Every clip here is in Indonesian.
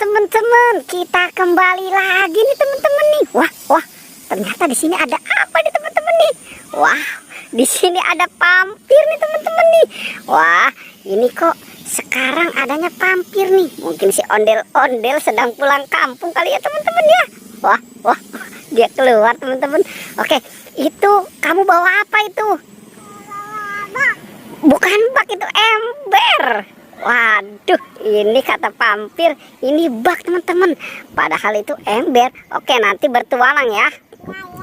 teman-teman, kita kembali lagi nih teman-teman nih. Wah, ternyata di sini ada apa nih teman-teman nih? Wah, di sini ada pampir nih teman-teman nih. Wah, ini kok sekarang adanya pampir nih. Mungkin si ondel-ondel sedang pulang kampung kali ya teman-teman ya. Wah, dia keluar teman-teman. Oke, itu kamu bawa apa itu? Bukan bak, itu ember. Waduh, ini kata pampir, ini bak teman-teman. Padahal itu ember. Oke, nanti bertualang ya.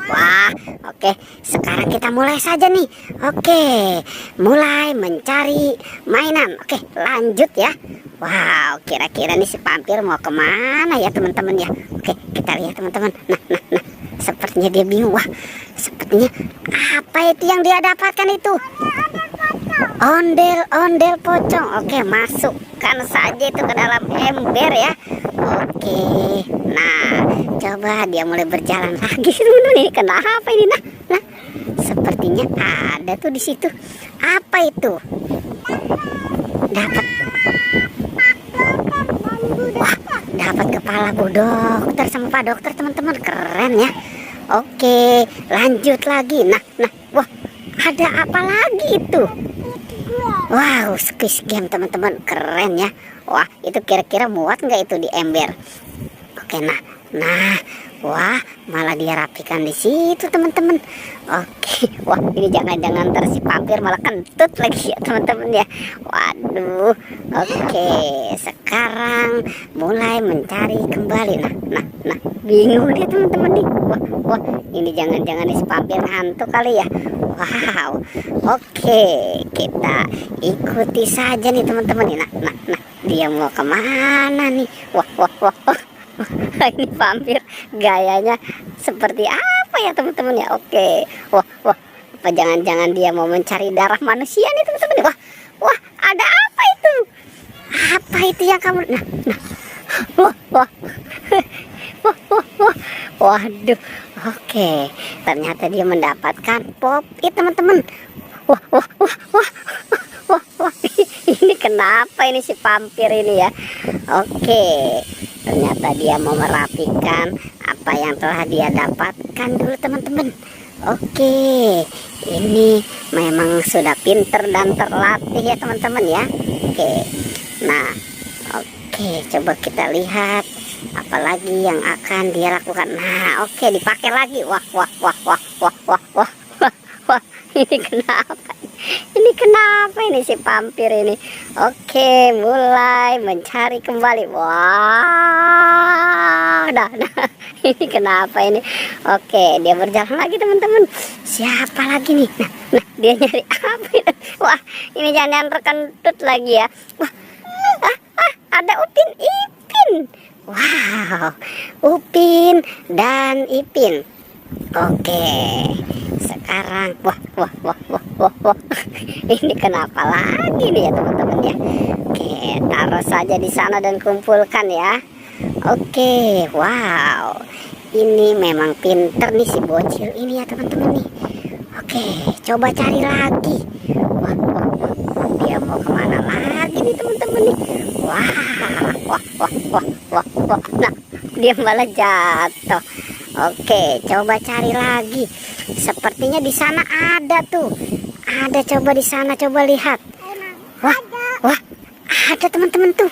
Wah, oke. Sekarang kita mulai saja nih. Oke, mulai mencari mainan. Oke, lanjut ya. Wow, kira-kira nih si pampir mau kemana ya teman-teman ya. Oke, kita lihat teman-teman. Nah. Sepertinya dia bingung. Wah, sepertinya apa itu yang dia dapatkan itu? Ondel-ondel pocong. Oke, masukkan saja itu ke dalam ember ya. Oke, nah coba dia mulai berjalan lagi teman-teman. Ini kenapa ini? Nah, sepertinya ada tuh di situ. Apa itu? Dapat. Wah, dapat kepala Bu Dokter sama Pak Dokter teman-teman. Keren ya. Oke, lanjut lagi. Nah, wah, ada apa lagi itu? Wow, squeeze game teman-teman, keren ya. Wah, itu kira-kira muat nggak itu di ember? Oke, nah, wah, malah dia rapikan di situ teman-teman. Oke, wah, ini jangan-jangan ntar si pampir malah kentut lagi ya teman-teman ya. Waduh, oke, sekarang mulai mencari kembali. Nah, bingung dia teman-teman nih. Wah, ini jangan-jangan si pampir hantu kali ya. Wow, oke, kita ikuti saja nih teman-teman. Nah, dia mau kemana nih? Wah. Ini pampir gayanya seperti apa ya teman-teman ya? Oke, wah, apa jangan-jangan dia mau mencari darah manusia nih teman-teman? Wah, ada apa itu? Apa itu yang kamu? Nah, wah. Waduh, oke, ternyata dia mendapatkan pop-it teman-teman. Wah, ini kenapa ini si pampir ini ya? Oke, ternyata dia mau merapikan apa yang telah dia dapatkan dulu teman-teman. Oke, ini memang sudah pinter dan terlatih ya teman-teman ya. Oke, nah, oke, coba kita lihat apalagi yang akan dia lakukan. Nah, oke, dipakai lagi. Wah. Ini kenapa ini si pampir ini? Oke, mulai mencari kembali. Wah, nah, ini kenapa ini? Oke, dia berjalan lagi teman-teman. Siapa lagi nih? Nah, dia nyari apa ini? Wah, ini jangan terkentut lagi ya. Wah, ada Upin Ipin. Wow, Upin dan Ipin. Oke, sekarang wah. Ini kenapa lagi nih ya teman-teman ya? Oke, taruh saja di sana dan kumpulkan ya. Oke, wow, ini memang pinter nih si bocil ini ya teman-teman nih. Oke, coba cari lagi. Wah, dia mau kemana lagi nih teman-teman nih? Wah. Nah, dia malah jatuh. Oke, coba cari lagi. Sepertinya di sana ada tuh. Ada, coba di sana, coba lihat. Wah, ada teman-teman tuh.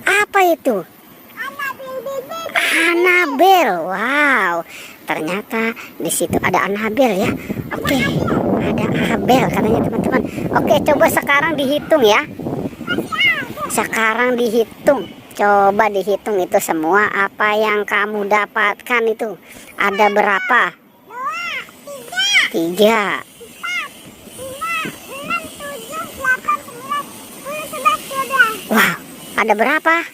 Apa itu? Anabel. Wow, ternyata di situ ada Anabel ya. Oke, ada Abel katanya teman-teman. Oke, coba sekarang dihitung ya. Sekarang dihitung. Coba dihitung itu semua apa yang kamu dapatkan itu. Ada berapa? 3. Wow, ada berapa?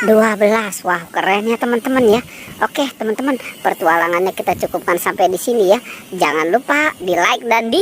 12. Wah, keren ya teman-teman ya. Oke, teman-teman, pertualangannya kita cukupkan sampai di sini ya. Jangan lupa di like dan di